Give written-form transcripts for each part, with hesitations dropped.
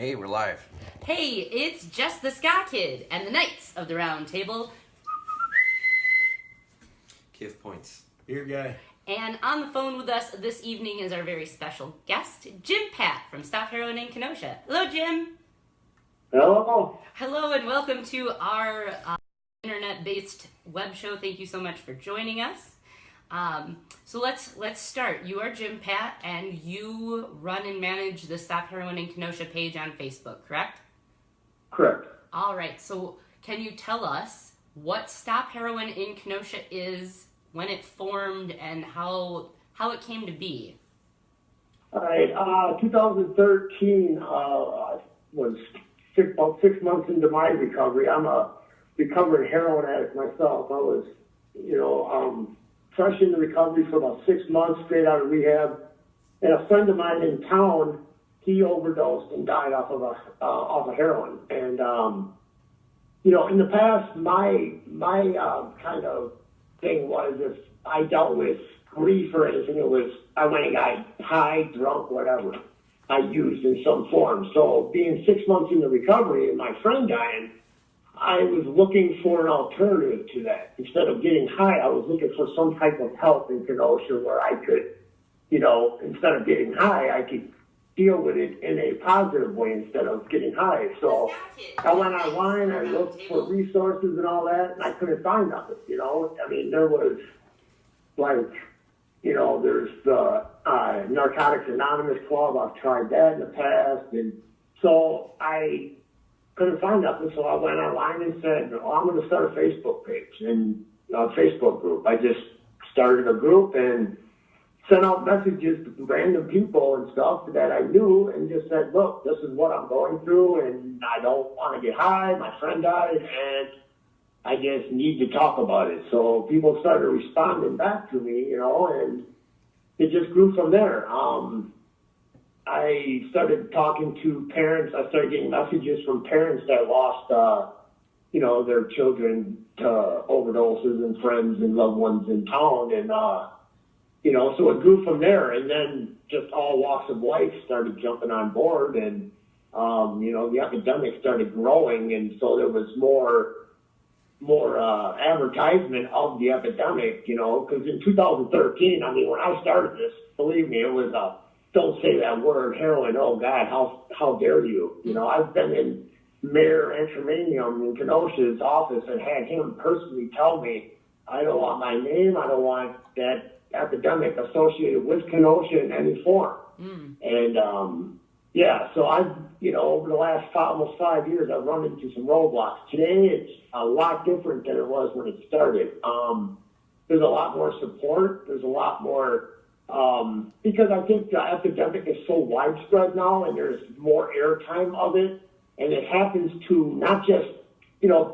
Hey, we're live. Hey, it's Jess the Ska Kid and the Knights of the Round Table. Give points. Here, guy. And on the phone with us this evening is our very special guest, Jimpat from Stop Heroin in Kenosha. Hello, Jim. Hello. Hello, and welcome to our internet-based web show. Thank you so much for joining us. So let's start. You are Jimpat, and you run and manage the Stop Heroin in Kenosha page on Facebook, correct? Correct. All right. So can you tell us what Stop Heroin in Kenosha is, when it formed, and how it came to be? All right. 2013 was about 6 months into my recovery. I'm a recovered heroin addict myself. I was, fresh into recovery for about 6 months, straight out of rehab. And a friend of mine in town, he overdosed and died off of heroin. And in the past, my kind of thing was, if I dealt with grief or anything, it was I went and got high, drunk, whatever. I used in some form. So being 6 months into recovery and my friend dying, I was looking for an alternative to that. Instead of getting high, I was looking for some type of help in Kenosha where I could, instead of getting high, I could deal with it in a positive way instead of getting high. So I went online, I looked for resources and all that, and I couldn't find nothing, there was there's the Narcotics Anonymous Club. I've tried that in the past, and so I couldn't find nothing. So I went online and said, I'm going to start a Facebook page and a Facebook group. I just started a group and sent out messages to random people and stuff that I knew and just said, look, this is what I'm going through, and I don't want to get high. My friend died, and I just need to talk about it. So people started responding back to me, and it just grew from there. I started talking to parents. I started getting messages from parents that lost, their children to overdoses, and friends and loved ones in town. And, so it grew from there. And then just all walks of life started jumping on board. And, the epidemic started growing. And so there was more advertisement of the epidemic, because in 2013, when I started this, believe me, it was don't say that word, heroin. Oh God, how dare you? I've been in Mayor Antromanium in Kenosha's office and had him personally tell me, I don't want my name, I don't want that epidemic associated with Kenosha in any form. And so I've, over the last almost 5 years, I've run into some roadblocks. Today, it's a lot different than it was when it started. There's a lot more support. There's a lot more, because I think the epidemic is so widespread now, and there's more airtime of it. And it happens to not just,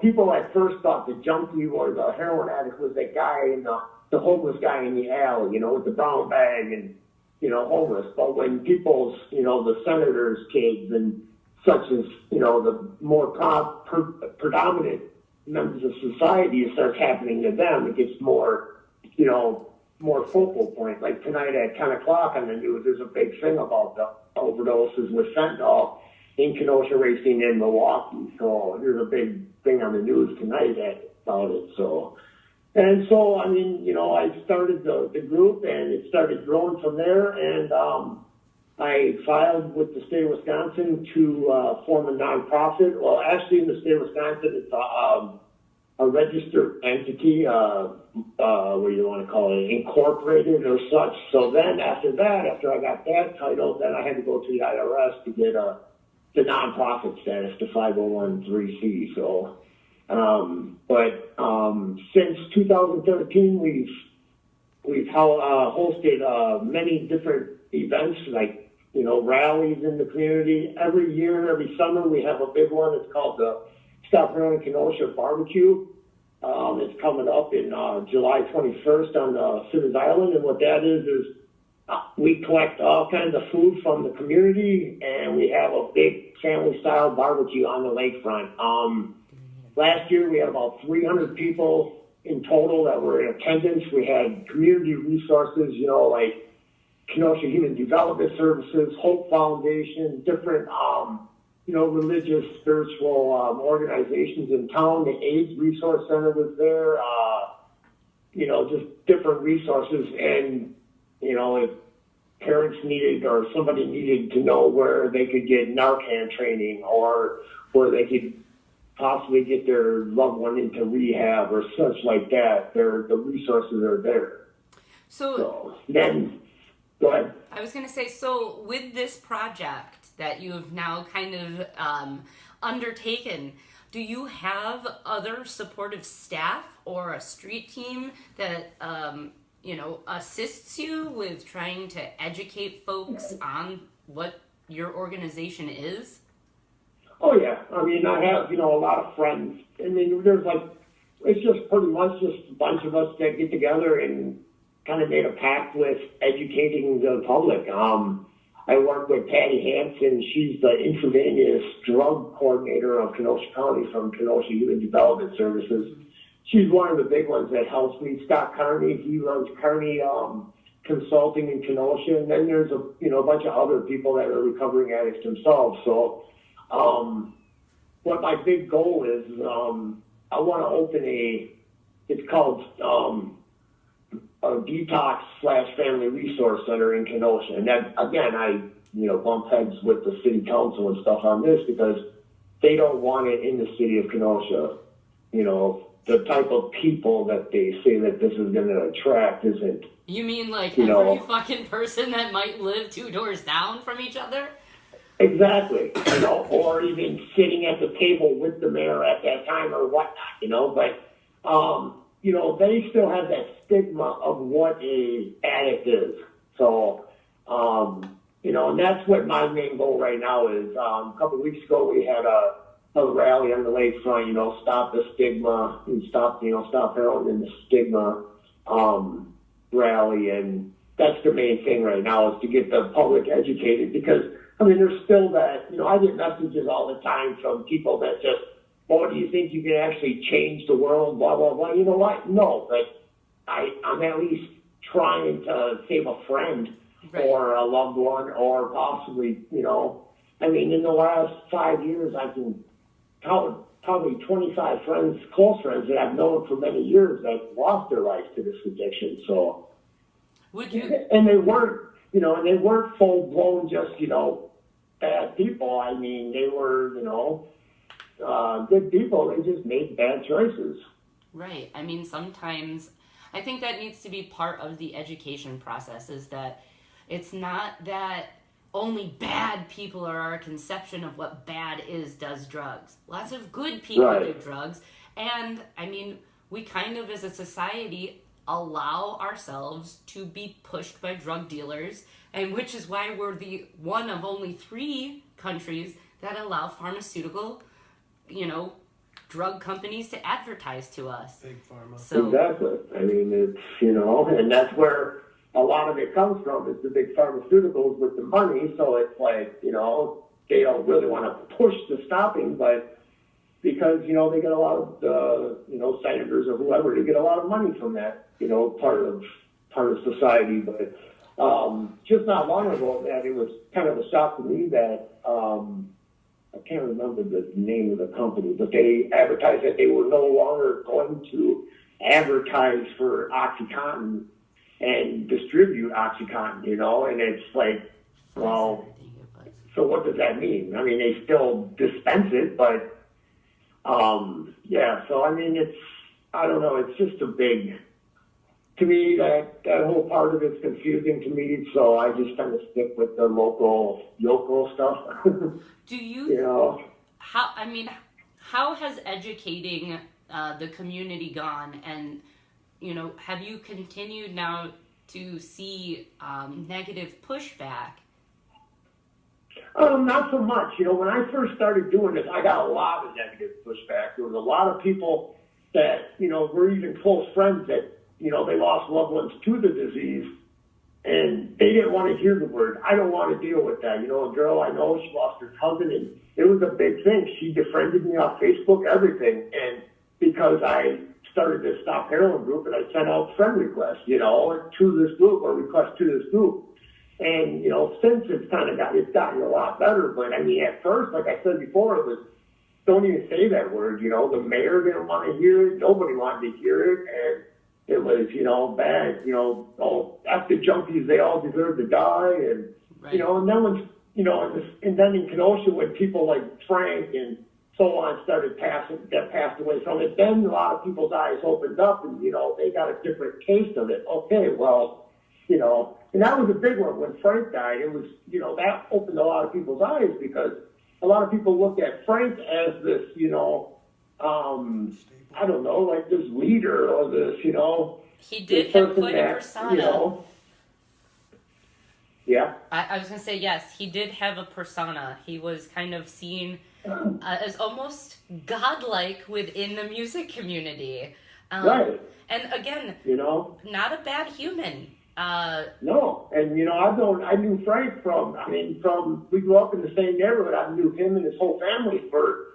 people at first thought the junkie or the heroin addict was that guy in the homeless guy in the alley, with the brown bag and, homeless. But when people's, the senators' kids and such as, the more predominant members of society, it starts happening to them. It gets more, more focal point. Like tonight at 10 o'clock on the news, there's a big thing about the overdoses with fentanyl in Kenosha, Racine, and Milwaukee. So there's a big thing on the news tonight about it. So. And so, I started the group, and it started growing from there, and I filed with the state of Wisconsin to form a nonprofit. Well, actually, in the state of Wisconsin, it's a registered entity, what do you want to call it, incorporated or such. So then after I got that title, then I had to go to the IRS to get the nonprofit status, the 501(c)(3). So. Since 2013, we've hosted many different events, like rallies in the community. Every year, every summer, we have a big one. It's called the Stop Heroin Kenosha Barbecue. It's coming up in July 21st on Citizens Island, and what that is we collect all kinds of food from the community, and we have a big family-style barbecue on the lakefront. Last year, we had about 300 people in total that were in attendance. We had community resources, like Kenosha Human Development Services, Hope Foundation, different, religious, spiritual organizations in town. The AIDS Resource Center was there, just different resources. And, if parents needed or somebody needed to know where they could get Narcan training or where they could possibly get their loved one into rehab or such like that, the resources are there. So then, go ahead. I was going to say, so with this project that you have now kind of undertaken, do you have other supportive staff or a street team that, assists you with trying to educate folks on what your organization is? Oh, yeah. I mean, I have, a lot of friends. I mean, it's just pretty much just a bunch of us that get together and kind of made a pact with educating the public. I work with Patty Hansen. She's the intravenous drug coordinator of Kenosha County from Kenosha Human Development Services. She's one of the big ones that helps me. Scott Carney, he runs Carney Consulting in Kenosha. And then there's a bunch of other people that are recovering addicts themselves. So what my big goal is, I want to open it's called a detox/family resource center in Kenosha. And that, again, I, bump heads with the city council and stuff on this because they don't want it in the city of Kenosha. The type of people that they say that this is going to attract isn't. You mean like every fucking person that might live 2 doors down from each other? Exactly. Or even sitting at the table with the mayor at that time or whatnot, but, they still have that stigma of what a addict is. So, and that's what my main goal right now is. A couple of weeks ago, we had a rally on the lakefront, stop the stigma and stop heroin and the stigma, rally. And that's the main thing right now is to get the public educated because, there's still that, I get messages all the time from people that just, do you think you can actually change the world, blah, blah, blah. You know what? No, but I'm at least trying to save a friend or a loved one or possibly, in the last 5 years, I can count probably 25 friends, close friends that I've known for many years that lost their lives to this addiction. So, and they weren't full-blown just, bad people. I mean, they were, good people. They just made bad choices. Right. I mean, sometimes I think that needs to be part of the education process is that it's not that only bad people are our conception of what bad is does drugs. Lots of good people do drugs. And, we kind of, as a society, allow ourselves to be pushed by drug dealers, and which is why we're the one of only 3 countries that allow pharmaceutical, drug companies to advertise to us. Big pharma. So, exactly. It's, and that's where a lot of it comes from is the big pharmaceuticals with the money. So it's like, they don't really want to push the stopping, but because, they get a lot of the, senators or whoever, they get a lot of money from that, part of society. But just not long ago, that it was kind of a shock to me that I can't remember the name of the company, but they advertised that they were no longer going to advertise for OxyContin and distribute OxyContin, and it's like, well, so what does that mean? They still dispense it, but so it's, I don't know, it's just a big, to me, that whole part of it's confusing to me, so I just kind of stick with the local stuff. Do you, how has educating the community gone? And, have you continued now to see negative pushback? Not so much. When I first started doing this, I got a lot of negative pushback. There was a lot of people that, were even close friends that, they lost loved ones to the disease, and they didn't want to hear the word. I don't want to deal with that. A girl I know, she lost her cousin, and it was a big thing. She befriended me on Facebook, everything. And because I started this Stop Heroin group, and I sent out friend requests, to this group or requests to this group. And, since it's gotten a lot better. But I mean, at first, like I said before, it was, don't even say that word, the mayor didn't want to hear it. Nobody wanted to hear it. And it was, bad, F the junkies, they all deserve to die. And, right. And then when, and then in Kenosha, when people like Frank and so on got passed away from it, then a lot of people's eyes opened up and, they got a different taste of it. Okay, well, and that was a big one. When Frank died, it was, that opened a lot of people's eyes because a lot of people looked at Frank as this, I don't know, like this leader or this, He did have quite a persona. Yeah. I was going to say, yes, he did have a persona. He was kind of seen as almost godlike within the music community. Right. And again, not a bad human. No. And, I knew Frank we grew up in the same neighborhood. I knew him and his whole family for,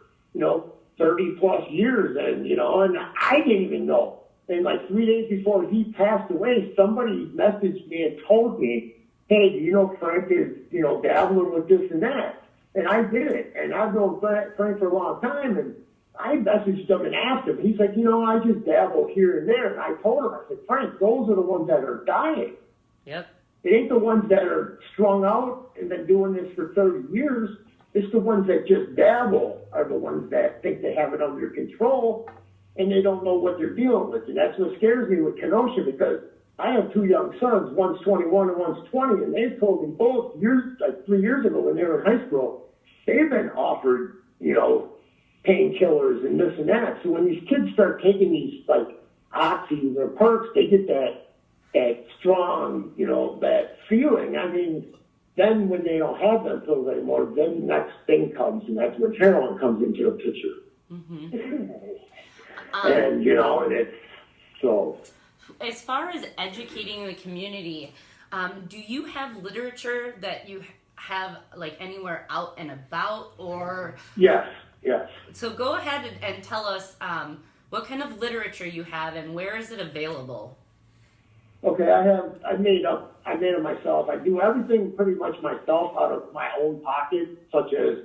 30 plus years. And, and I didn't even know. And like 3 days before he passed away, somebody messaged me and told me, hey, do you know Frank is, dabbling with this and that? And I did it. And I've known Frank for a long time. And I messaged him and asked him. He's like, I just dabble here and there. And I told him, I said, Frank, those are the ones that are dying. Yep. It ain't the ones that are strung out and been doing this for 30 years. It's the ones that just dabble are the ones that think they have it under control and they don't know what they're dealing with. And that's what scares me with Kenosha because I have two young sons, one's 21 and one's 20, and they've told me both 3 years ago when they were in high school, they've been offered, painkillers and this and that. So when these kids start taking these like oxys or perks, they get that strong, that feeling. I mean, then when they don't have them pills anymore, then the next thing comes, and that's when heroin comes into the picture. Mm-hmm. And, and it's so. As far as educating the community, do you have literature that you have like anywhere out and about or? Yes. So go ahead and tell us what kind of literature you have and where is it available? Okay, I made it myself. I do everything pretty much myself out of my own pocket, such as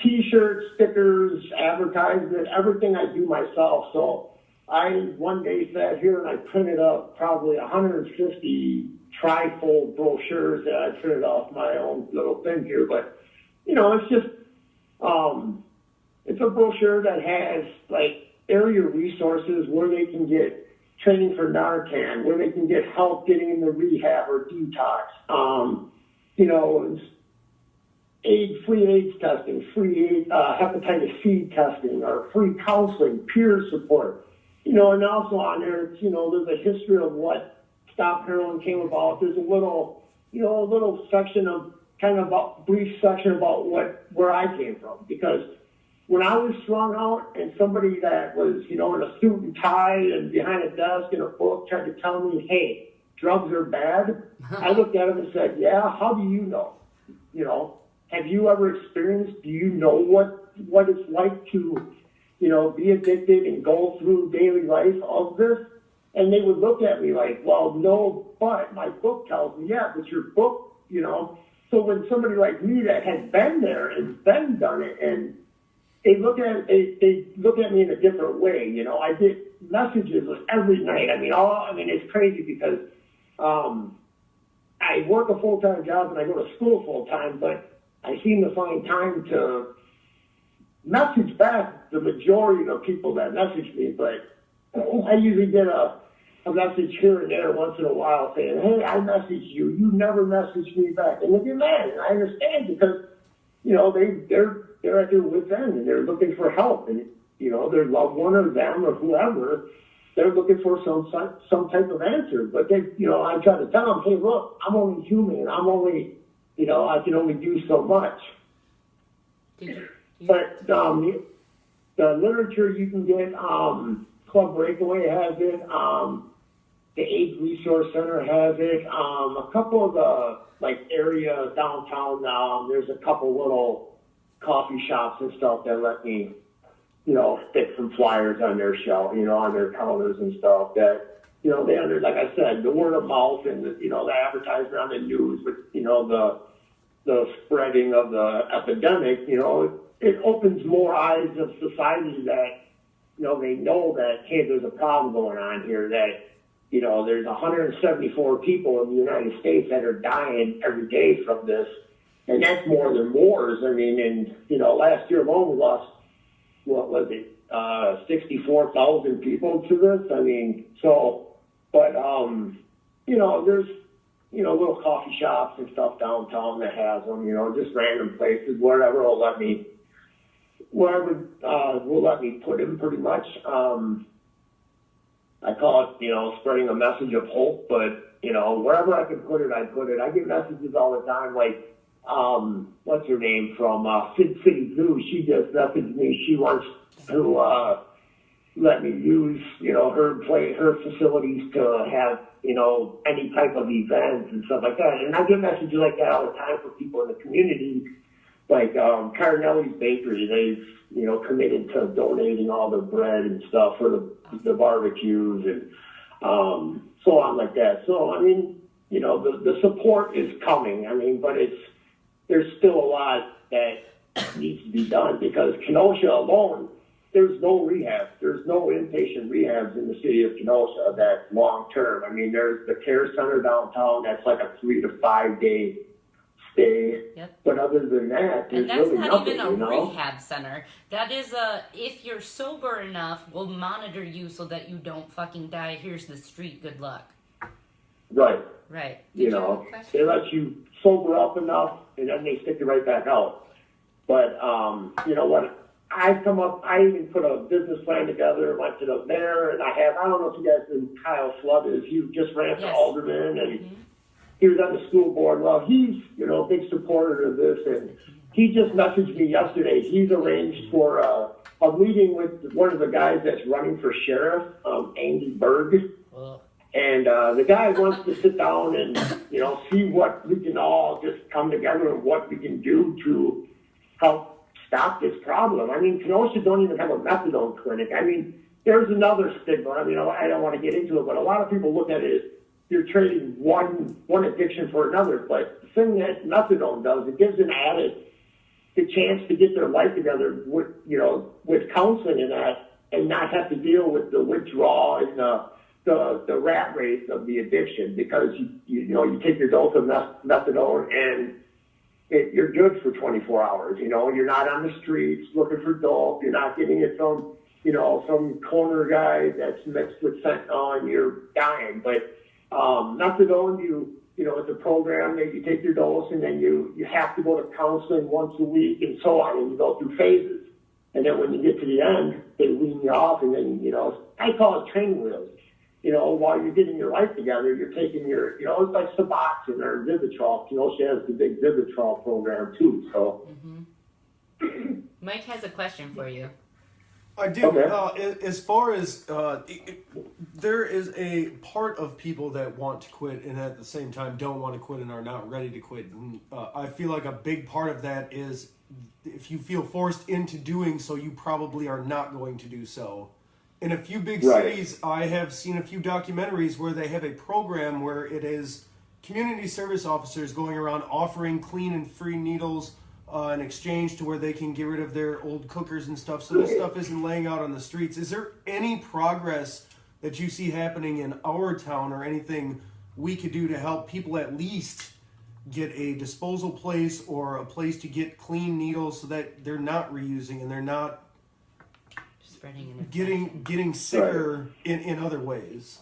T-shirts, stickers, advertisement, everything I do myself. So I one day sat here and I printed up probably 150 trifold brochures that I printed off my own little thing here. But, it's just, it's a brochure that has like area resources where they can get training for Narcan, where they can get help getting into rehab or detox. Free AIDS testing, free hepatitis C testing, or free counseling, peer support. And also on there, there's a history of what Stop Heroin came about. There's a little section of brief section about where I came from. Because when I was strung out and somebody that was, in a suit and tie and behind a desk in a book tried to tell me, hey, drugs are bad, I looked at him and said, yeah, how do you know? Have you ever experienced, do you know what it's like to, be addicted and go through daily life of this? And they would look at me like, well, no, but my book tells me, yeah, but your book, So when somebody like me that has been there and been done it, and they look at me in a different way, I get messages every night. It's crazy because I work a full-time job and I go to school full-time, but I seem to find time to message back the majority of the people that message me, but I usually get a message here and there once in a while saying, hey, I messaged you. You never messaged me back. And they get mad, and I understand because, they're at their wit's end and they're looking for help. And, their loved one or them or whoever, they're looking for some type of answer. But they, I try to tell them, hey, look, I'm only human and I'm only, I can only do so much. But the literature you can get, Club Breakaway has it, the AIDS Resource Center has it, a couple of the area downtown, there's a couple little coffee shops and stuff that let me, stick some flyers on their shelf, on their counters and stuff that, you know, they under, like I said, the word of mouth and, you know, the advertisement on the news with, you know, the spreading of the epidemic, you know, it opens more eyes of society that, you know that, hey, there's a problem going on here, that, you know, there's 174 people in the United States that are dying every day from this. And that's more than wars. I mean, and, you know, last year alone, we lost, what was it, 64,000 people to this. I mean, so, but, you know, there's, you know, little coffee shops and stuff downtown that has them, you know, just random places, wherever will let me put them pretty much. I call it, you know, spreading a message of hope, but, you know, wherever I can put it, I put it. I get messages all the time, like, what's her name from Sid City Zoo? She just messaged me. She wants to let me use, you know, her facilities to have, you know, any type of events and stuff like that. And I get messages like that all the time from people in the community, like Cardinelli's Bakery. They've, you know, committed to donating all the bread and stuff for the barbecues and so on like that. So, I mean, you know, the support is coming. I mean, but there's still a lot that needs to be done because Kenosha alone, there's no rehab. There's no inpatient rehabs in the city of Kenosha that's long term. I mean, there's the care center downtown that's like a 3 to 5 day stay. Yep. But other than that, there's and that's really not nothing, even a you know? rehab center. That is if you're sober enough, we'll monitor you so that you don't fucking die. Here's the street. Good luck. Right. Right. You know, they let you sober up enough and then they stick you right back out. But, you know what? I even put a business plan together, went to the mayor, and I don't know if you guys know who Kyle Flood is. He just ran for alderman, and he was on the school board. Well, he's, you know, a big supporter of this, and he just messaged me yesterday. He's arranged for a meeting with one of the guys that's running for sheriff, Andy Berg. And the guy wants to sit down and, you know, see what we can all just come together and what we can do to help stop this problem. I mean, Kenosha don't even have a methadone clinic. I mean, there's another stigma. I mean, I don't want to get into it, but a lot of people look at it as you're trading one addiction for another. But the thing that methadone does, it gives an addict the chance to get their life together with, you know, with counseling and that, and not have to deal with the withdrawal and the rat race of the addiction, because you know, you take your dose of methadone and you're good for 24 hours. You know, you're not on the streets looking for dope. You're not getting it from, you know, some corner guy that's mixed with fentanyl and you're dying. But methadone, you know, it's a program that you take your dose and then you have to go to counseling once a week and so on, and you go through phases. And then when you get to the end, they wean you off, and then, you know, I call it training wheels. You know, while you're getting your life together, you're taking your, you know, it's like Suboxone or Vivitrol. Kenosha has the big Vivitrol program too. So, Mike has a question for you. I do. Okay. As far as there is a part of people that want to quit and at the same time don't want to quit and are not ready to quit. And I feel like a big part of that is if you feel forced into doing so, you probably are not going to do so. In a few big cities, I have seen a few documentaries where they have a program where it is community service officers going around offering clean and free needles in exchange to where they can get rid of their old cookers and stuff, so this stuff isn't laying out on the streets. Is there any progress that you see happening in our town or anything we could do to help people at least get a disposal place or a place to get clean needles so that they're not reusing and they're not getting sicker in other ways?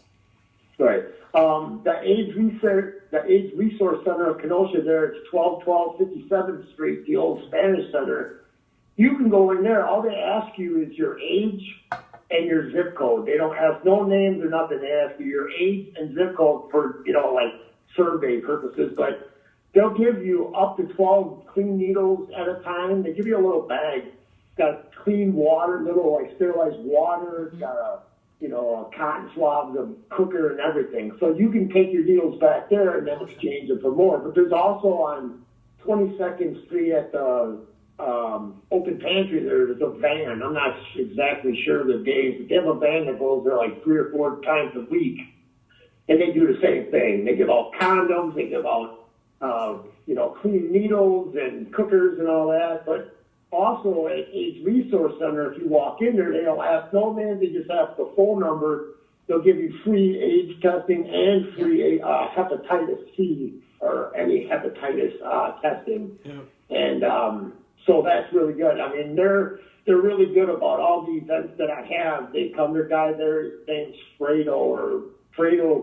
Right. The AIDS Resource Center of Kenosha, there, it's 1212 57th Street, the old Spanish Center. You can go in there. All they ask you is your age and your zip code. They don't ask no names or nothing. They ask you your age and zip code for, you know, like survey purposes. But they'll give you up to 12 clean needles at a time. They give you a little bag. It's got clean water, little like sterilized water. It's got a cotton swab, the cooker and everything. So you can take your needles back there and then exchange them for more. But there's also on 22nd Street at the open pantry, there's a van. I'm not exactly sure the days, but they have a van that goes there like 3 or 4 times a week. and they do the same thing. They give out condoms, they give out, clean needles and cookers and all that. But also at AIDS Resource Center, if you walk in there, they don't ask no man, they just ask the phone number. They'll give you free AIDS testing and free hepatitis C or any hepatitis testing. Yeah. And so that's really good. I mean, they're really good about all the events that I have. They come, their guy there, his name's Fredo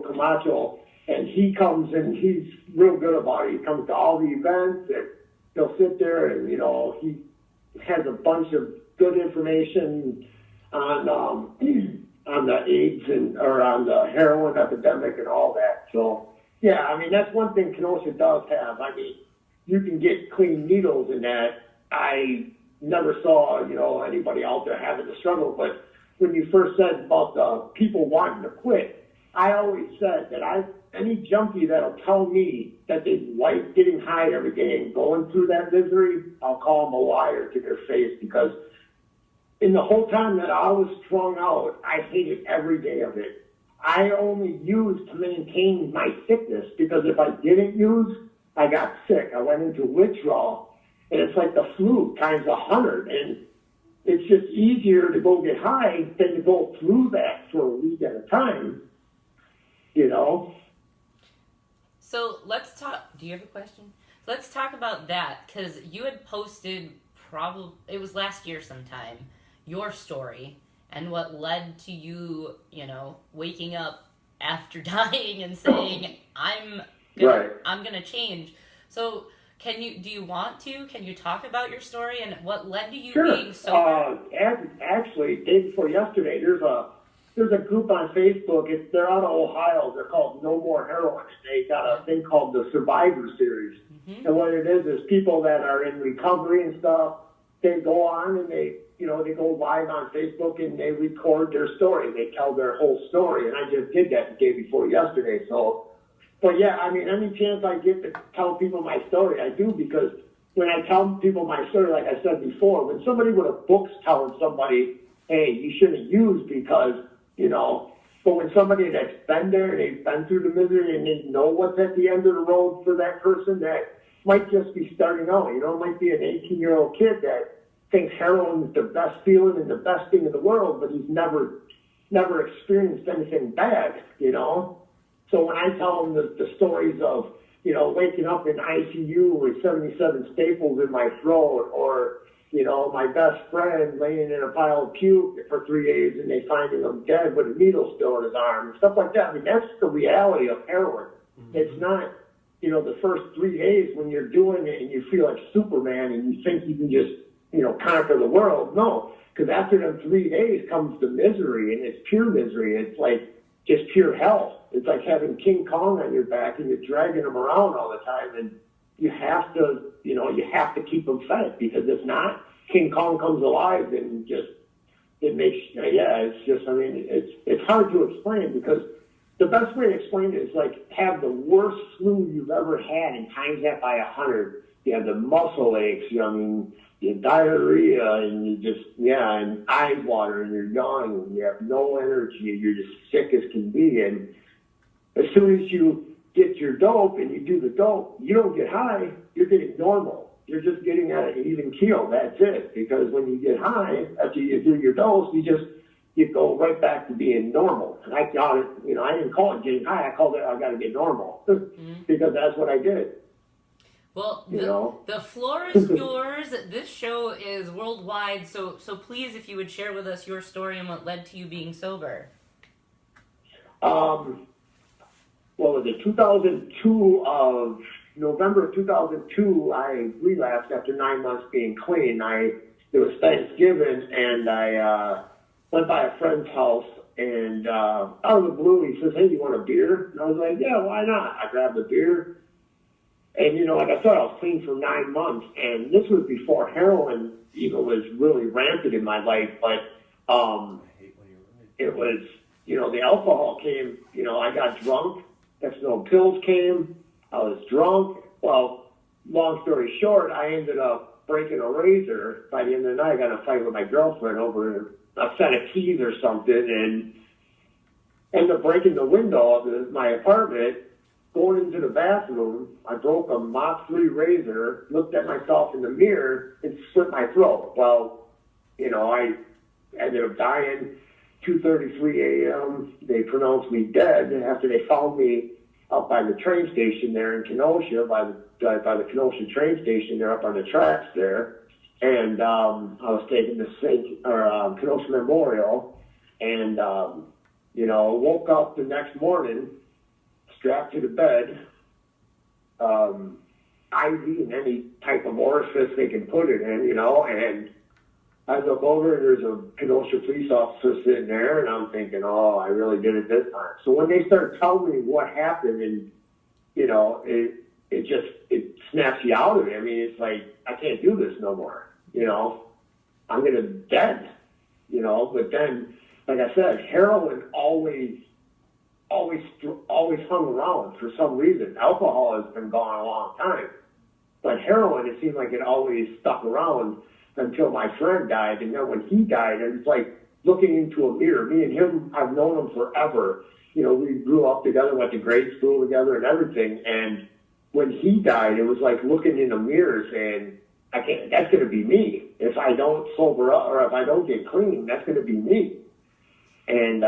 Camacho, and he comes and he's real good about it. He comes to all the events and he'll sit there and, he has a bunch of good information on the AIDS or on the heroin epidemic and all that. So, yeah, I mean, that's one thing Kenosha does have. I mean, you can get clean needles in that. I never saw, anybody out there having the struggle. But when you first said about the people wanting to quit, I always said that any junkie that'll tell me that they like getting high every day and going through that misery, I'll call them a liar to their face, because in the whole time that I was strung out, I hated every day of it. I only used to maintain my sickness, because if I didn't use, I got sick. I went into withdrawal, and it's like the flu times 100. And it's just easier to go get high than to go through that for a week at a time, So let's talk. Do you have a question? Let's talk about that, because you had posted it was last year sometime, your story and what led to you, waking up after dying and saying, I'm gonna change. So can you want to? Can you talk about your story and what led to you being sober? Actually, day before yesterday, there's a group on Facebook. They're out of Ohio. They're called No More Heroin. They got a thing called the Survivor Series. Mm-hmm. And what it is people that are in recovery and stuff, they go on and they go live on Facebook and they record their story. They tell their whole story. And I just did that the day before yesterday. So, but yeah, I mean, any chance I get to tell people my story, I do, because when I tell people my story, like I said before, when somebody with a book's telling somebody, hey, you shouldn't use because, but when somebody that's been there and they've been through the misery and they know what's at the end of the road for that person that might just be starting out, it might be an 18-year-old kid that thinks heroin is the best feeling and the best thing in the world, but he's never experienced anything bad, So when I tell them the stories of, waking up in ICU with 77 staples in my throat, or, my best friend laying in a pile of puke for 3 days and they finding him dead with a needle still in his arm and stuff like that. I mean, that's the reality of heroin. Mm-hmm. It's not, the first 3 days when you're doing it and you feel like Superman and you think you can just, conquer the world. No, because after them 3 days comes the misery, and it's pure misery. It's like just pure hell. It's like having King Kong on your back and you're dragging him around all the time, and you have to keep him fed, because if not, King Kong comes alive and it's hard to explain, because the best way to explain it is like have the worst flu you've ever had and times that by 100. You have the muscle aches, you diarrhea, and and eye water, and you're young, and you have no energy, and you're just sick as can be. And as soon as you get your dope and you do the dope, you don't get high, you're getting normal. You're just getting at an even keel. That's it. Because when you get high, after you do your dose, you go right back to being normal. And I got it, I didn't call it getting high. I called it, I got to get normal. Mm-hmm. Because that's what I did. Well, the floor is yours. This show is worldwide. So please, if you would share with us your story and what led to you being sober. Well, was it 2002 of November of 2002, I relapsed after 9 months being clean. It was Thanksgiving, and I went by a friend's house, and out of the blue, he says, hey, you want a beer? And I was like, yeah, why not? I grabbed a beer. And, like I said, I was clean for 9 months, and this was before heroin even was really rampant in my life. But it was, the alcohol came, I got drunk. Next thing you know, pills came. I was drunk. Well, long story short, I ended up breaking a razor. By the end of the night, I got in a fight with my girlfriend over a set of keys or something, and ended up breaking the window of my apartment, going into the bathroom. I broke a Mach 3 razor, looked at myself in the mirror, and slit my throat. Well, I ended up dying 2:33 a.m. They pronounced me dead after they found me up by the train station there in Kenosha, by the Kenosha train station there up on the tracks there. And I was taken to Kenosha Memorial, and woke up the next morning, strapped to the bed, IV in any type of orifice they can put it in, and I look over and there's a Kenosha police officer sitting there, and I'm thinking, oh, I really did it this time. So when they start telling me what happened, and it snaps you out of it. I mean, it's like, I can't do this no more. I'm gonna dead. But then, like I said, heroin always hung around for some reason. Alcohol has been gone a long time, but heroin, it seemed like it always stuck around until my friend died. And then when he died, it was like looking into a mirror. Me and him, I've known him forever. We grew up together, went to grade school together and everything. And when he died, it was like looking in a mirror saying, that's going to be me. If I don't sober up or if I don't get clean, that's going to be me. And,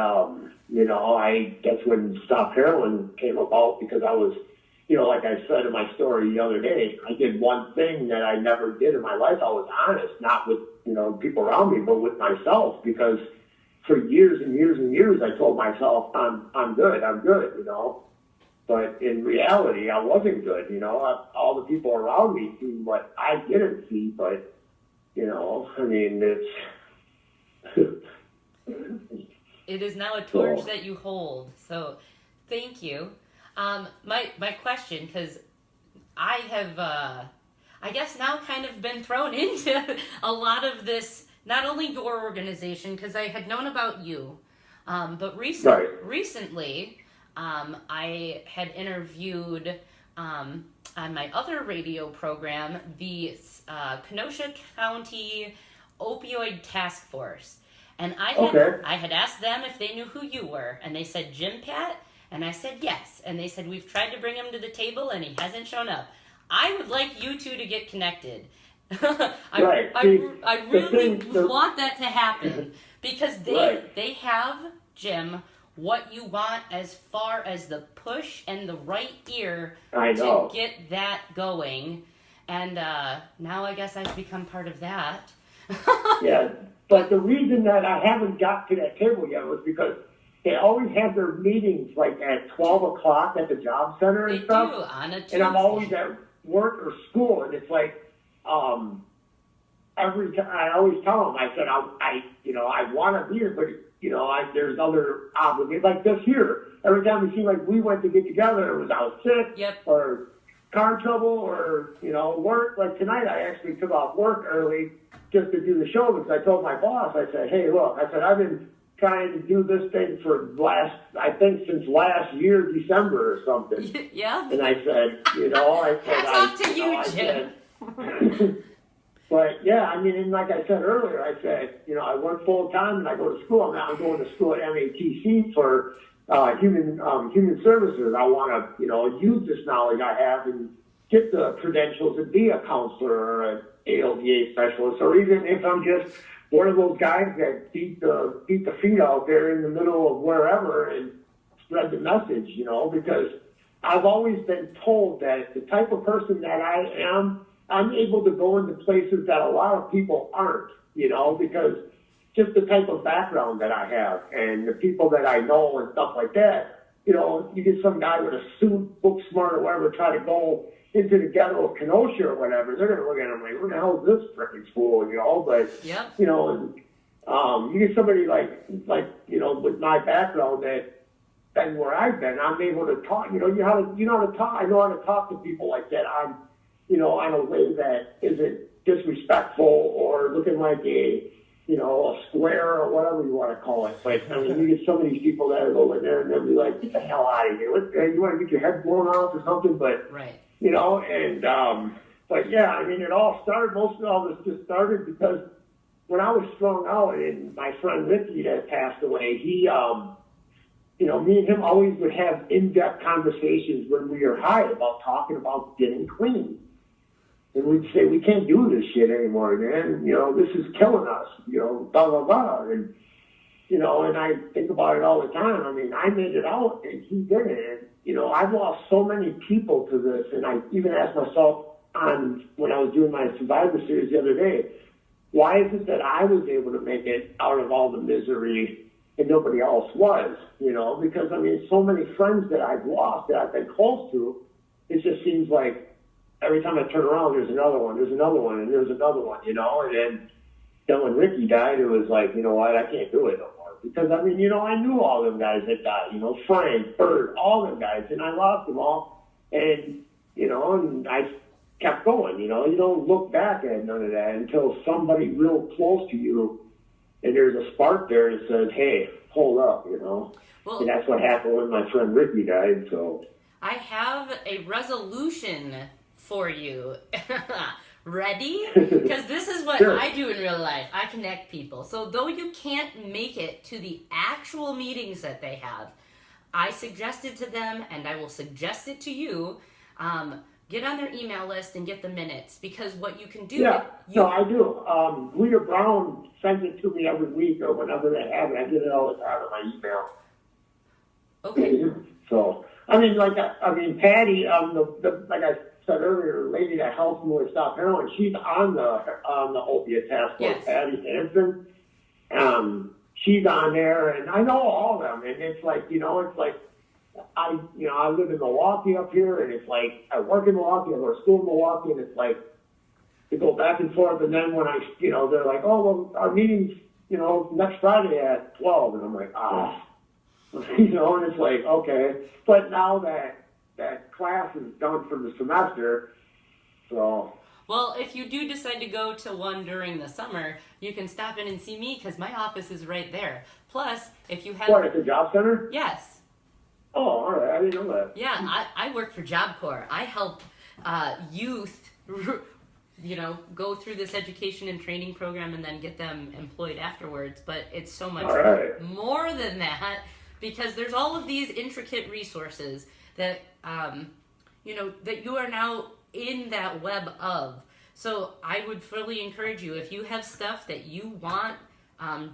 that's when Stop Heroin came about, because I was, like I said in my story the other day, I did one thing that I never did in my life. I was honest, not with, people around me, but with myself, because for years and years and years, I told myself, I'm good. But in reality, I wasn't good. All the people around me see what I didn't see, but, it is now a torch that you hold. So thank you. My question, because I have, I guess now kind of been thrown into a lot of this, not only your organization, because I had known about you, but recently, I had interviewed on my other radio program the Kenosha County Opioid Task Force. And I had asked them if they knew who you were, and they said Jimpat, and I said yes. And they said, we've tried to bring him to the table, and he hasn't shown up. I would like you two to get connected. I really want that to happen, because they have, Jim, what you want as far as the push and the right ear to get that going. And now I guess I've become part of that. Yeah, but the reason that I haven't got to that table yet was because they always have their meetings like at 12 o'clock at the job center and stuff. They do, on a Tuesday. And I'm always at work or school, and it's like, every time I always tell them, I said, I want to be here, but there's other obligations like this here. Every time it seemed like we went to get together, it was I was sick or car trouble or work. Like tonight, I actually took off work early just to do the show, because I told my boss, I said, hey, look, I said, I've been trying to do this thing since last year, December or something. Yeah. And I said, hats off to you, Jim. But yeah, and like I said earlier, I said, I work full time and I go to school. I'm going to school at MATC for human services. I want to, use this knowledge I have and get the credentials and be a counselor or an ALDA specialist, or even if I'm just one of those guys that beat the feet out there in the middle of wherever and spread the message, because I've always been told that the type of person that I am, I'm able to go into places that a lot of people aren't, because just the type of background that I have and the people that I know and stuff like that. You get some guy with a suit, book smart or whatever, try to go into the ghetto of Kenosha or whatever, they're going to look at him like, who the hell is this freaking fool, But, you get somebody like with my background and where I've been, I'm able to talk, you know how to talk. I know how to talk to people like that on a way that isn't disrespectful or looking like a square or whatever you want to call it. But, you get some of these people that go in there and they'll be like, get the hell out of here. You want to get your head blown off or something? But, but yeah, it all started, most of all this just started because when I was strung out and my friend Ricky that passed away, he me and him always would have in-depth conversations when we were high about talking about getting clean. And we'd say, we can't do this shit anymore, man. This is killing us, blah, blah, blah. And, and I think about it all the time. I mean, I made it out and he didn't. And, I've lost so many people to this. And I even asked myself when I was doing my Survivor Series the other day, why is it that I was able to make it out of all the misery and nobody else was, Because, I mean, so many friends that I've lost that I've been close to, it just seems like every time I turn around, there's another one, and there's another one. And then when Ricky died, it was like, you know what, I can't do it no more. Because, I mean, I knew all them guys that died, Frank, Bert, all them guys, and I lost them all. And, and I kept going, you don't look back at none of that until somebody real close to you, and there's a spark there that says, hey, hold up, Well, and that's what happened when my friend Ricky died, so. I have a resolution for you. Ready? Because this is what Sure. I do in real life. I connect people. So though you can't make it to the actual meetings that they have, I suggested to them, and I will suggest it to you, get on their email list and get the minutes. Because what you can do... Yeah, no, I do. Leader Brown sends it to me every week or whenever they have it. I get it all the time on my email. Okay. So, Patty, like I said earlier, the lady that helps me with Stop Heroin, she's on the opiate task force, Yes. Patty Hansen. She's on there, and I know all of them, and it's like, I live in Milwaukee up here, and it's like, I work in Milwaukee, I go to school in Milwaukee, and it's like, to go back and forth, and then when they're like, oh, well, our meeting's, next Friday at 12, and I'm like, and it's like, okay, but now that class is done for the semester, so. Well, if you do decide to go to one during the summer, you can stop in and see me because my office is right there. Plus, if you have... What, at the job center? Yes. Oh, all right, I didn't know that. Yeah, I work for Job Corps. I help youth, go through this education and training program and then get them employed afterwards. But it's so much more than that because there's all of these intricate resources that, that you are now in that web of. So I would fully encourage you, if you have stuff that you want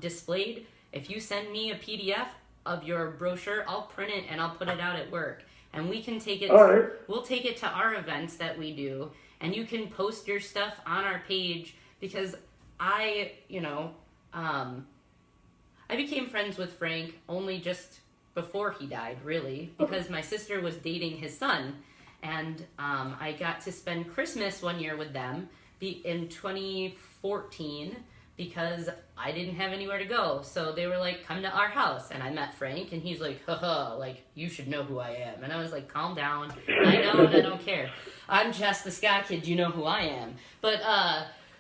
displayed, if you send me a PDF of your brochure, I'll print it and I'll put it out at work. And we can take it, we'll take it to our events that we do, and you can post your stuff on our page because I became friends with Frank only just before he died, really, because my sister was dating his son. And I got to spend Christmas one year with them in 2014 because I didn't have anywhere to go. So they were like, come to our house. And I met Frank, and he's like, haha, like, you should know who I am. And I was like, calm down. I know, and I don't care. I'm Jess the Ska Kid. You know who I am. But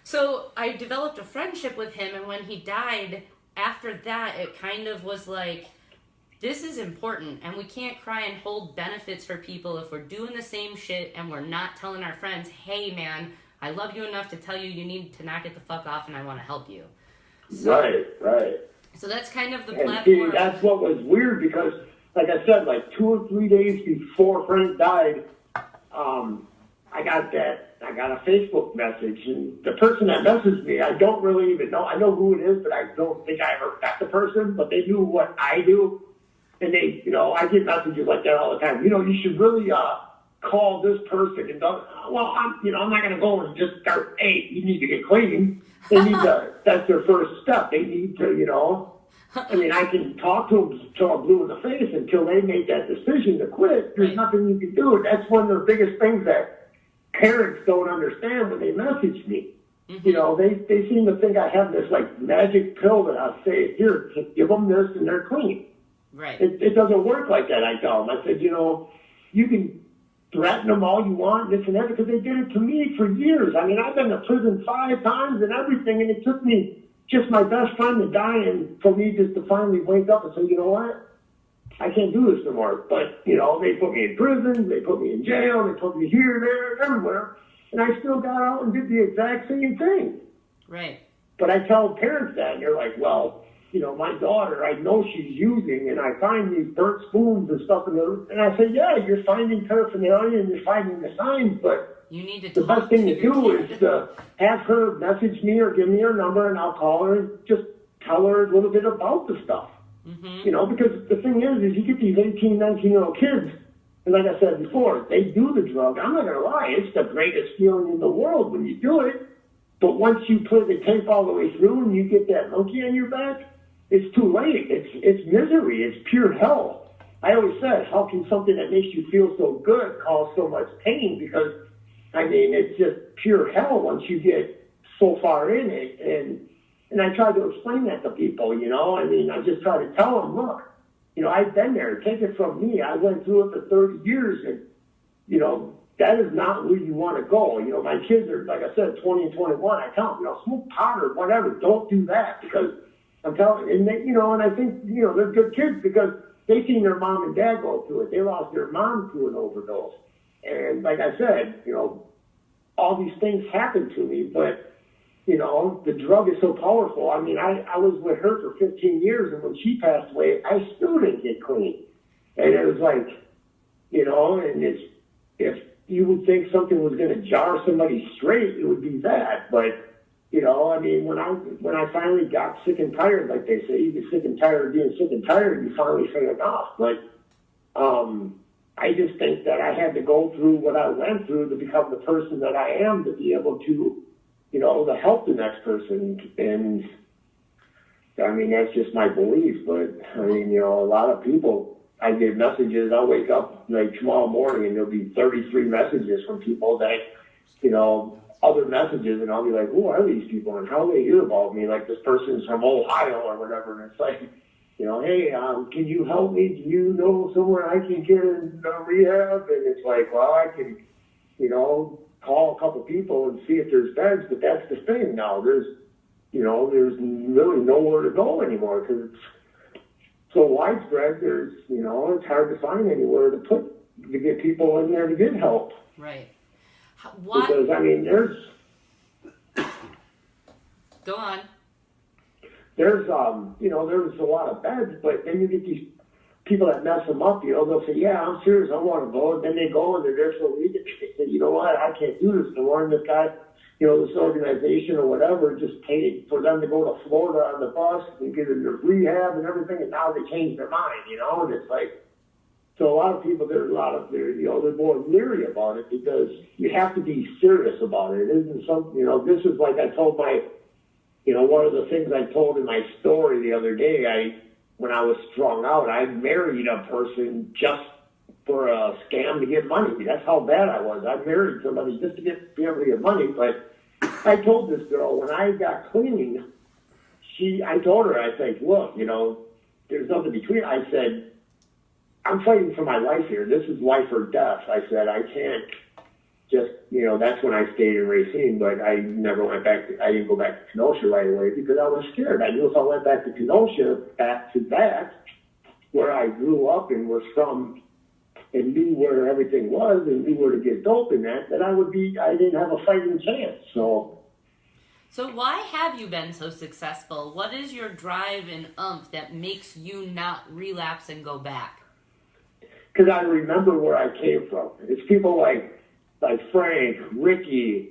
so I developed a friendship with him, and when he died, after that, it kind of was like, this is important, and we can't cry and hold benefits for people if we're doing the same shit and we're not telling our friends, hey, man, I love you enough to tell you you need to knock it the fuck off and I want to help you. So, right. So that's kind of the and platform. See, that's what was weird because, like I said, like 2 or 3 days before Frank died, I got a Facebook message, and the person that messaged me, I don't really even know. I know who it is, but I don't think I ever met the person, but they knew what I do. And they, I get messages like that all the time. You should really call this person. And well, I'm not going to go and just start, hey, you need to get clean. They need to, that's their first step. They need to, I can talk to them until I'm blue in the face until they make that decision to quit. There's nothing you can do. That's one of the biggest things that parents don't understand when they message me. Mm-hmm. They seem to think I have this like magic pill that I say, here, give them this and they're clean. Right. It doesn't work like that, I tell them. I said, you can threaten them all you want, this and that, because they did it to me for years. I mean, I've been to prison 5 times and everything, and it took me just my best friend to die and for me just to finally wake up and say, you know what? I can't do this no more. But, they put me in prison, they put me in jail, they put me here, there, everywhere, and I still got out and did the exact same thing. Right. But I tell parents that, and they're like, well, my daughter, I know she's using, and I find these burnt spoons and stuff, and I say, yeah, you're finding paraphernalia and you're finding the signs, but you need to the best thing to do is to have her message me or give me her number, and I'll call her and just tell her a little bit about the stuff. Because the thing is you get these 18, 19-year-old kids, and like I said before, they do the drug. I'm not going to lie, it's the greatest feeling in the world when you do it. But once you play the tape all the way through and you get that monkey on your back, it's too late. It's misery. It's pure hell. I always said, how can something that makes you feel so good cause so much pain? Because, it's just pure hell once you get so far in it. And I try to explain that to people, I just try to tell them, look, I've been there. Take it from me. I went through it for 30 years, and, that is not where you want to go. My kids are, like I said, 20 and 21. I tell them, smoke pot or whatever. Don't do that, because I'm telling you, and they, and I think, they're good kids because they seen their mom and dad go through it. They lost their mom to an overdose. And like I said, all these things happened to me, but, the drug is so powerful. I was with her for 15 years, and when she passed away, I still didn't get clean. And it was like, and if you would think something was going to jar somebody straight, it would be that. But, when I finally got sick and tired, like they say, you get sick and tired of being sick and tired, you finally say enough. But I just think that I had to go through what I went through to become the person that I am, to be able to, to help the next person. And, that's just my belief. But, a lot of people, I get messages. I'll wake up like tomorrow morning and there'll be 33 messages from people that, other messages, and I'll be like, who are these people and how do they hear about me? Like, this person's from Ohio or whatever. And it's like, hey, can you help me? Do you know somewhere I can get in rehab? And it's like, well, I can, call a couple people and see if there's beds, but that's the thing now. There's really nowhere to go anymore because it's so widespread. There's, it's hard to find anywhere to get people in there to get help. Right. What? Because, there's... Go on. There's, there's a lot of beds, but then you get these people that mess them up, they'll say, yeah, I'm serious, I want to go. And then they go and they're there for a week. They say, you know what, I can't do this anymore. And this guy, this organization or whatever just paid for them to go to Florida on the bus and get into rehab and everything. And now they change their mind, and it's like, so a lot of people, they're more leery about it because you have to be serious about it. It isn't something, this is like I told my, one of the things I told in my story the other day, when I was strung out, I married a person just for a scam to get money. That's how bad I was. I married somebody just to be able to get money. But I told this girl when I got clean, I told her, I said, look, there's nothing between. I said, I'm fighting for my life here. This is life or death. I said, I can't just, that's when I stayed in Racine, but I never went back. I didn't go back to Kenosha right away because I was scared. I knew if I went back to Kenosha, back to that, where I grew up and was from, and knew where everything was and knew where to get dope in that I didn't have a fighting chance. So why have you been so successful? What is your drive and oomph that makes you not relapse and go back? Because I remember where I came from. It's people like Frank, Ricky,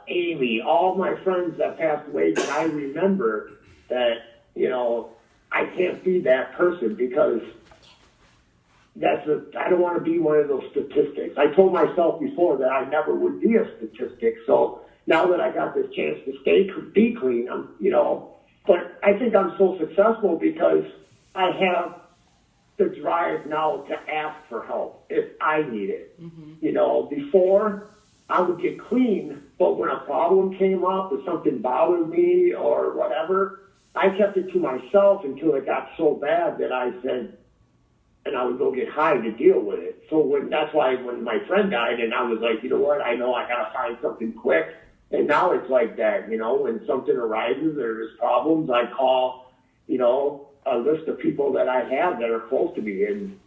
Amy, all my friends that passed away that I remember that, I can't be that person because I don't want to be one of those statistics. I told myself before that I never would be a statistic. So now that I got this chance to be clean, but I think I'm so successful because I have the drive now to ask for help if I need it. Mm-hmm. Before I would get clean, but when a problem came up or something bothered me or whatever, I kept it to myself until it got so bad that I said, and I would go get high to deal with it. So that's why when my friend died and I was like, you know what, I know I got to find something quick. And now it's like that, when something arises or there's problems, I call, a list of people that I have that are close to me. And,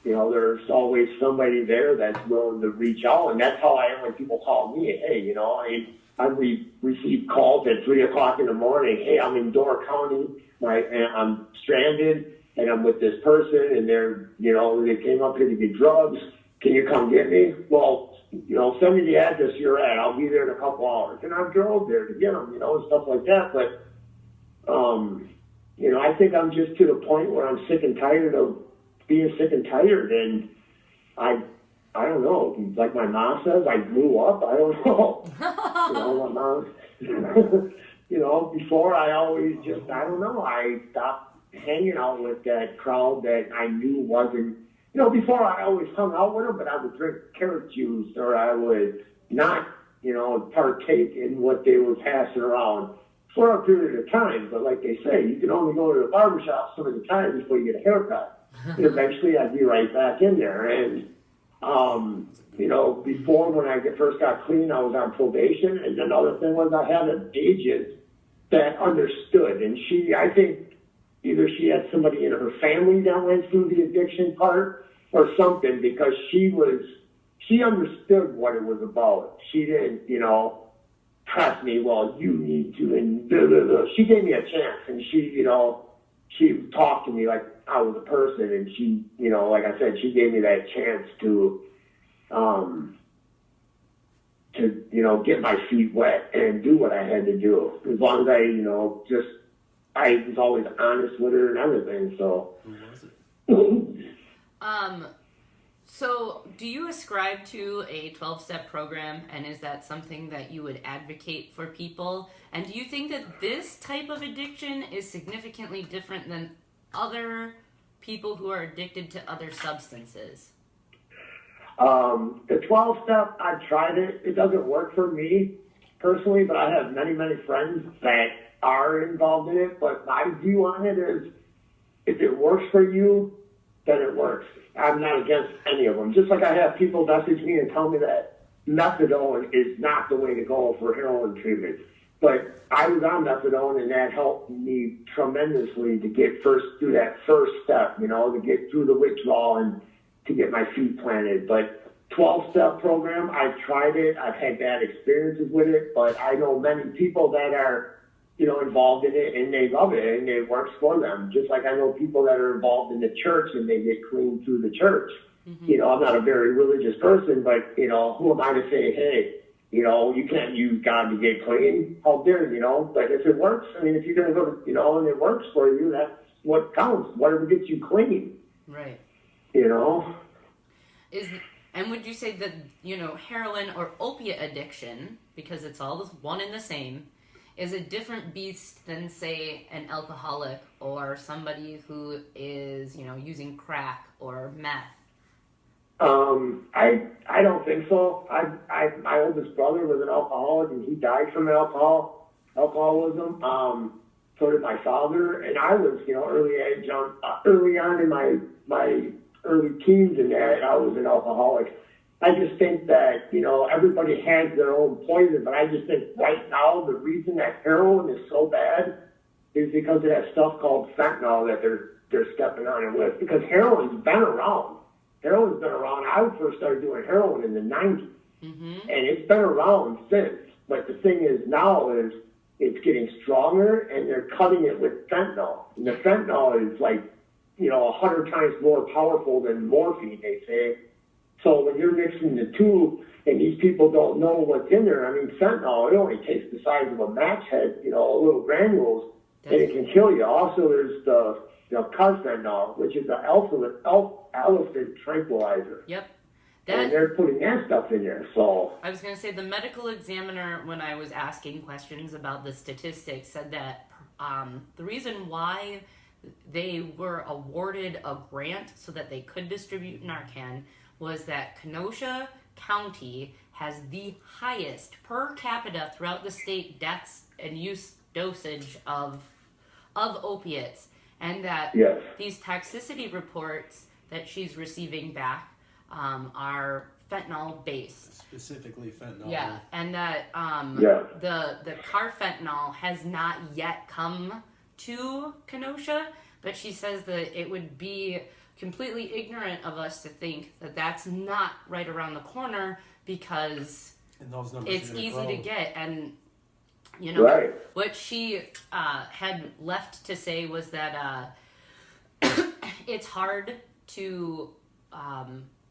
there's always somebody there that's willing to reach out. And that's how I am when people call me. Hey, I received calls at 3 o'clock in the morning. Hey, I'm in Door County. and I'm stranded and I'm with this person and they're, they came up here to get drugs. Can you come get me? Well, send me the address you're at. I'll be there in a couple hours. And I drove there to get them, and stuff like that. But, I think I'm just to the point where I'm sick and tired of being sick and tired. And I don't know. Like my mom says, I grew up. I don't know. My mom, before I always just, I don't know. I stopped hanging out with that crowd that I knew wasn't, before I always hung out with them, but I would drink carrot juice or I would not, partake in what they were passing around for a period of time. But like they say, you can only go to the barbershop so many times before you get a haircut. And eventually I'd be right back in there. And, before when I first got clean, I was on probation. And another thing was I had an agent that understood. And I think either she had somebody in her family that went through the addiction part or something, because she understood what it was about. She didn't, press me, well, you need to, and blah, blah, blah. She gave me a chance, and she talked to me like I was a person, and she, like I said, she gave me that chance to get my feet wet and do what I had to do. As long as I was always honest with her and everything, so. Who was it? So do you ascribe to a 12-step program, and is that something that you would advocate for people? And do you think that this type of addiction is significantly different than other people who are addicted to other substances? The 12-step, I've tried it. It doesn't work for me personally, but I have many, many friends that are involved in it. But my view on it is, if it works for you, then it works. I'm not against any of them. Just like I have people message me and tell me that methadone is not the way to go for heroin treatment. But I was on methadone, and that helped me tremendously to get through that first step, to get through the withdrawal and to get my feet planted. But 12-step program, I've tried it. I've had bad experiences with it, but I know many people that are, involved in it, and they love it, and it works for them. Just like I know people that are involved in the church, and they get clean through the church. Mm-hmm. I'm not a very religious person, but, who am I to say, hey, you can't use God to get clean? How dare you, But if it works, if you're going to go to, and it works for you, that's what counts. Whatever gets you clean. Right. And would you say that, heroin or opiate addiction, because it's all one and the same, is a different beast than, say, an alcoholic or somebody who is, using crack or meth? I don't think so. My oldest brother was an alcoholic, and he died from alcoholism. So did my father, and I was, early on in my early teens, and that I was an alcoholic. I just think that, everybody has their own poison, but I just think right now the reason that heroin is so bad is because of that stuff called fentanyl that they're stepping on it with. Because heroin's been around. Heroin's been around. I first started doing heroin in the 90s, and it's been around since. But the thing is now is it's getting stronger, and they're cutting it with fentanyl. And the fentanyl is like, 100 times more powerful than morphine, they say. So when you're mixing the two, and these people don't know what's in there, fentanyl, it only takes the size of a match head, little granules, and it can kill you. Also, there's the carfentanil, which is the elephant tranquilizer. Yep. And they're putting that stuff in there, so. I was going to say, the medical examiner, when I was asking questions about the statistics, said that the reason why they were awarded a grant so that they could distribute Narcan was that Kenosha County has the highest per capita throughout the state deaths and use dosage of opiates, and that these toxicity reports that she's receiving back are fentanyl based. Specifically fentanyl. Yeah, and that the carfentanil has not yet come to Kenosha, but she says that it would be completely ignorant of us to think that that's not right around the corner, because and those numbers it's easy to get. And You know, Right. what she had left to say was that it's hard to,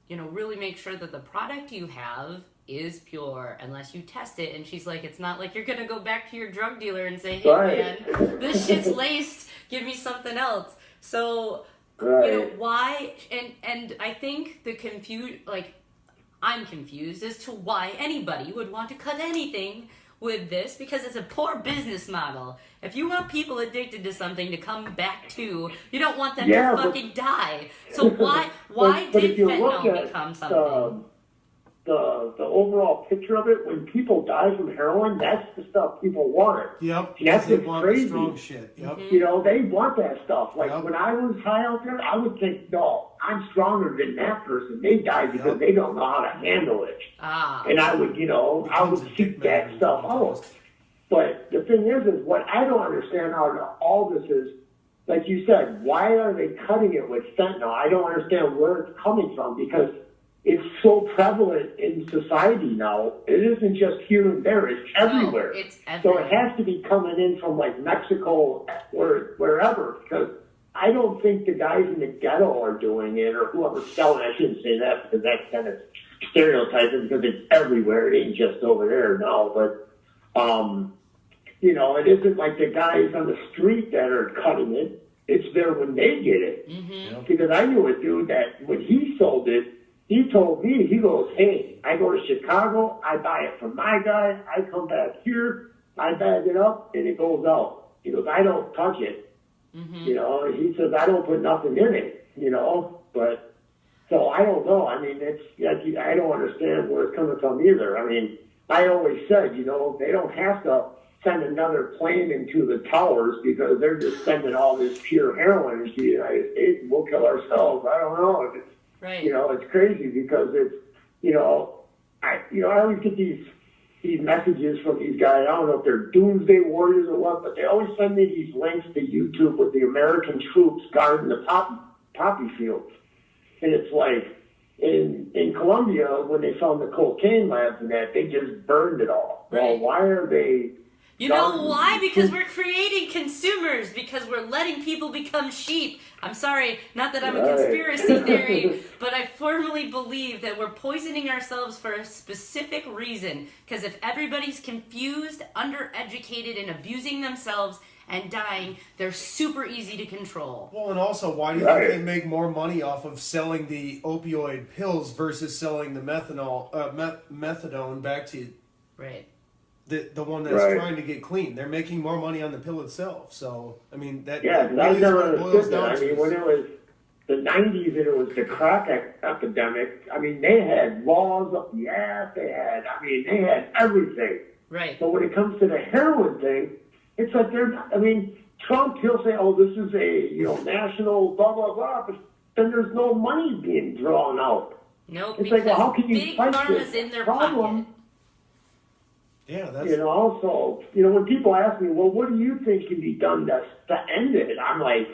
really make sure that the product you have is pure unless you test it. And she's like, it's not like you're going to go back to your drug dealer and say, hey, Right. man, this shit's laced. Give me something else. So, Right. why? And I think I'm confused as to why anybody would want to cut anything with this, because it's a poor business model. If you want people addicted to something to come back to, you don't want them to fucking die. So why but did if you look fentanyl at become something? the overall picture of it, when people die from heroin, that's the stuff people want. Yep. And that's They what's want crazy. the strong shit. Yep. You know, they want that stuff. Like Yep. when I was high out there, I would think, no, I'm stronger than that person. They died because Yep. they don't know how to handle it. Ah. And I would, I would seek that stuff out. But the thing is what I don't understand out of all this is, like you said, why are they cutting it with fentanyl? I don't understand where it's coming from, because it's so prevalent in society now. It isn't just here and there; it's everywhere. No, it's So everywhere. it has to be coming in from like Mexico or wherever, because I don't think the guys in the ghetto are doing it, or whoever's selling it. I shouldn't say that, because that's kind of stereotyping, because it's everywhere. It ain't just over there now, but it isn't like the guys on the street that are cutting it. It's there when they get it. Mm-hmm. Because I knew a dude that when he sold it, he told me, he goes, hey, I go to Chicago, I buy it from my guy, I come back here, I bag it up, and it goes out. He goes, I don't touch it. Mm-hmm. He says, I don't put nothing in it, but, so I don't know. I mean, it's, like, I don't understand where it's coming from either. I mean, I always said, they don't have to send another plane into the towers, because they're just sending all this pure heroin into the United States, and we'll kill ourselves. I don't know if it's, Right. it's crazy, because it's, I always get these messages from these guys. I don't know if they're doomsday warriors or what, but they always send me these links to YouTube with the American troops guarding the poppy fields. And it's like, in Colombia, when they found the cocaine labs and that, they just burned it all. Right. Well, why are they... You know why? Because we're creating consumers, because we're letting people become sheep. I'm sorry, not that I'm a conspiracy theory, but I firmly believe that we're poisoning ourselves for a specific reason. Because if everybody's confused, undereducated, and abusing themselves and dying, they're super easy to control. Well, and also, why do you think they make more money off of selling the opioid pills versus selling the methadone back to Right. the one that's trying to get clean? They're making more money on the pill itself. So, I mean, that Yeah, really I is never what it boils understood that. down I to. mean, when it was the 90s and it was the crack epidemic, I mean, they had laws up the ass. They had everything. Right. But when it comes to the heroin thing, it's like Trump, he'll say, oh, this is a, national blah, blah, blah, but then there's no money being drawn out. No, It's because like, well, how can you big fight pharma's this in their problem? pocket. Yeah, that's... So, when people ask me, well, what do you think can be done to end it? I'm like,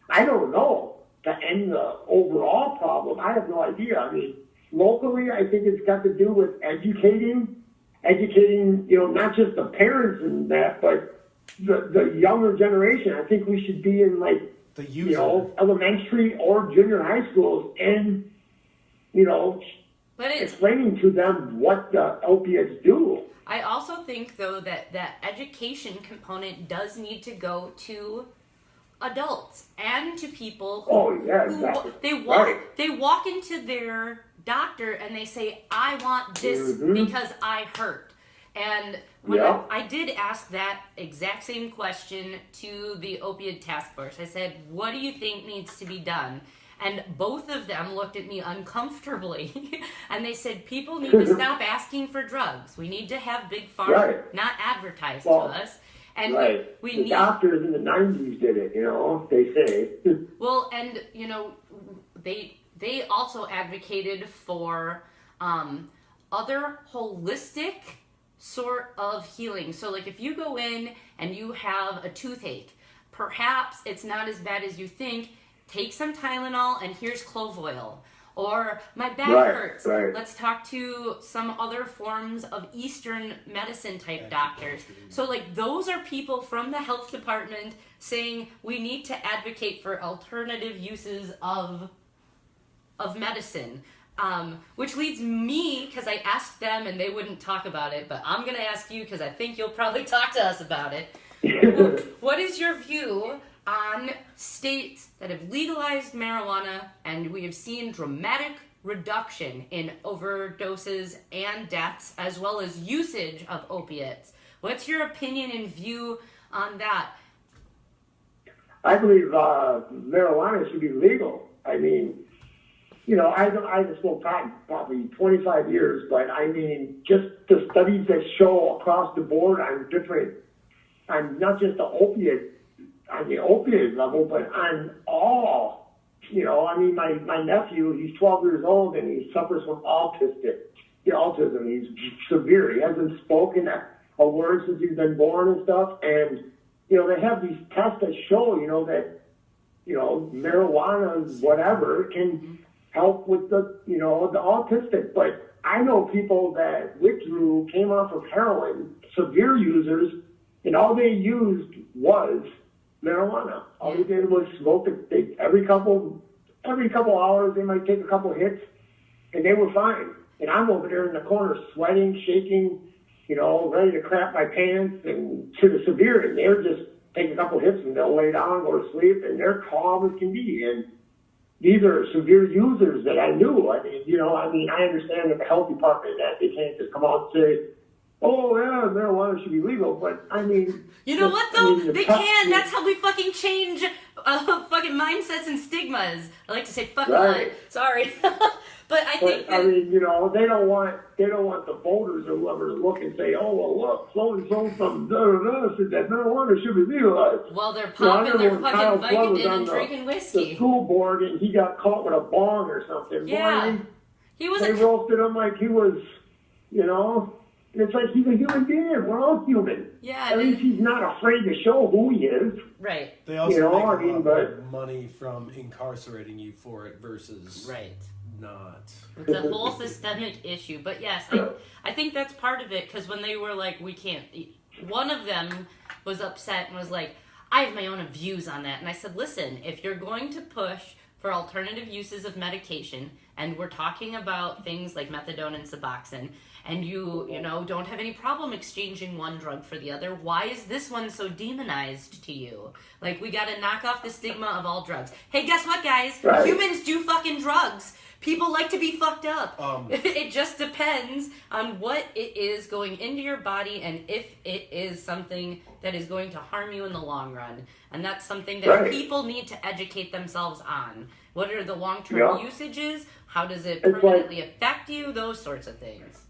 I don't know. To end the overall problem, I have no idea. I mean, locally, I think it's got to do with educating, not just the parents and that, but the younger generation. I think we should be in the user. Elementary or junior high schools, and But explaining to them what the opiates do. I also think, though, that education component does need to go to adults and to people who, Oh, yeah, exactly. they walk into their doctor and they say, I want this because I hurt. And when I did ask that exact same question to the opioid task force, I said, what do you think needs to be done? And both of them looked at me uncomfortably, and they said, people need to stop asking for drugs. We need to have Big Pharma not advertise to us. And we the need... doctors in the 90s did it, they say. Well, and, they also advocated for other holistic sort of healing. So, if you go in and you have a toothache, perhaps it's not as bad as you think. Take some Tylenol, and here's clove oil. or my back hurts. Right. Let's talk to some other forms of Eastern medicine type doctors. So like those are people from the health department saying we need to advocate for alternative uses of medicine. Which leads me, because I asked them and they wouldn't talk about it, but I'm going to ask you because I think you'll probably talk to us about it. What is your view on states that have legalized marijuana and we have seen dramatic reduction in overdoses and deaths as well as usage of opiates? What's your opinion and view on that? I believe marijuana should be legal. I mean, I've smoked pot probably 25 years, but I mean, just the studies that show across the board on not just on the opiate level, but on all, I mean, my nephew, he's 12 years old and he suffers from autism. He's severe. He hasn't spoken a word since he's been born and stuff. And, they have these tests that show, that, marijuana, whatever, can help with the autistic. But I know people that withdrew, came off of heroin, severe users, and all they used was marijuana. All they did was smoke it. Every couple hours, they might take a couple hits, and they were fine. And I'm over there in the corner sweating, shaking, ready to crap my pants, and to the severe. And they're just take a couple hits, and they'll lay down, go to sleep, and they're calm as can be. And these are severe users that I knew. I mean, I understand that the health department, that they can't just come out and say, oh, yeah, marijuana should be legal, but I mean... You know what, though? They can. That's how we fucking change fucking mindsets and stigmas. I like to say fuck right. Sorry. But I think that... I mean, they don't want the voters or whoever to look and say, oh, well, look, so-and-so from da-da-da said that marijuana should be legalized. Well, they're popping their fucking Vicodin and drinking the whiskey. School board, and he got caught with a bong or something. Yeah. Boy, He was they roasted him like he was, it's like he's a human being. We're all human. Yeah. At least he's not afraid to show who he is. Right. They also make a lot more money from incarcerating you for it versus not. It's a whole systemic issue. But yes, I think that's part of it, because when they were like, we can't... One of them was upset and was like, I have my own views on that. And I said, listen, if you're going to push for alternative uses of medication, and we're talking about things like methadone and Suboxone, and you don't have any problem exchanging one drug for the other, why is this one so demonized to you? Like, we gotta knock off the stigma of all drugs. Hey, guess what, guys? Right. Humans do fucking drugs. People like to be fucked up. It just depends on what it is going into your body and if it is something that is going to harm you in the long run. And that's something that people need to educate themselves on. What are the long-term usages? How does it permanently affect you? Those sorts of things.